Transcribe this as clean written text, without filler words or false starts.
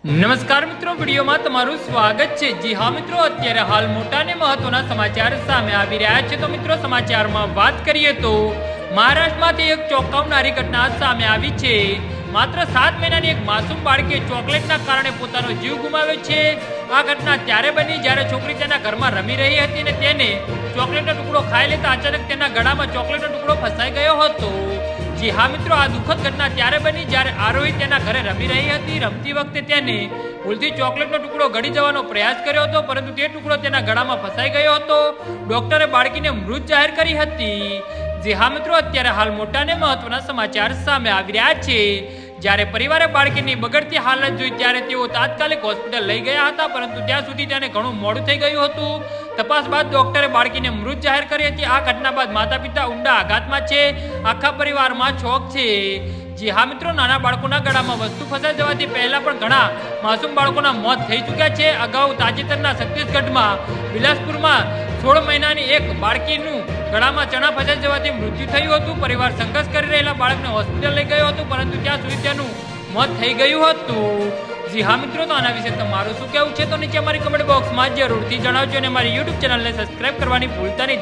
નમસ્કાર મિત્રો, વિડીયોમાં તમારું સ્વાગત છે। જી હા મિત્રો, અત્યારે હાલ મોટા અને મહત્વના સમાચાર સામે આવી રહ્યા છે। તો મિત્રો, સમાચારમાં વાત કરીએ તો મહારાષ્ટ્રમાંથી એક ચોંકાવનારી ઘટના સામે આવી છે। માત્ર 7 મહિનાની એક માસૂમ બાળકે ચોકલેટના કારણે પોતાનો જીવ ગુમાવ્યો છે। આ ઘટના ત્યારે બની જ્યારે છોકરી તેના ઘરમાં રમી રહી હતી અને તેને ચોકલેટનો ટુકડો ખાઈ લેતા અચાનક તેના ગળામાં ચોકલેટનો ટુકડો ફસાઈ ગયો હતો। જી હા મિત્રો, આ દુઃખદ ઘટના ત્યારે બની જ્યારે આરોહી તેના ઘરે રમી રહી હતી। રમતી વખતે તેને ભૂલથી ચોકલેટનો ટુકડો ગળી જવાનો પ્રયાસ કર્યો હતો, પરંતુ તે ટુકડો તેના ગળામાં ફસાઈ ગયો હતો। ડોક્ટરે બાળકીને મૃત જાહેર કરી હતી। જી હા મિત્રો, અત્યારે હાલ મોટા અને મહત્વના સમાચાર સામે આવી રહ્યા છે। જ્યારે પરિવારે બાળકીની બગડતી હાલત જોઈ ત્યારે તેઓ તાત્કાલિક હોસ્પિટલ લઈ ગયા હતા, પરંતુ ત્યાં સુધી તેને ઘણું મોડું થઈ ગયું હતું। તપાસ બાદ ડોક્ટરે બાળકીને મૃત જાહેર કરી હતી। આ ઘટના બાદ માતા પિતા ઊંડા આઘાતમાં છે, આખા પરિવારમાં શોક છે। જી હા મિત્રો, નાના બાળકોના ગળામાં વસ્તુ ફસાઈ જવાથી પહેલા પણ ઘણા માસૂમ બાળકોના મોત થઈ ચૂક્યા છે। અગાઉ તાજેતરના છત્તીસગઢમાં બિલાસપુરમાં 16 મહિનાની એક બાળકીનું ગળામાં ચણા ફસાઈ જવાથી મૃત્યુ થયું હતું। પરિવાર સંઘર્ષ કરી રહેલા બાળકને હોસ્પિટલ લઈ ગયો હતો, પરંતુ ત્યાં સુધી તેનું મોત થઈ ગયું હતું। જી હા મિત્રો, તો આના વિશે તમારું શું કહેવું છે તો નીચે અમારી કમેન્ટ બોક્સમાં જરૂરથી જણાવજો અને અમારી યુટ્યુબ ચેનલને સબસ્ક્રાઇબ કરવાની ભૂલતા નહીં।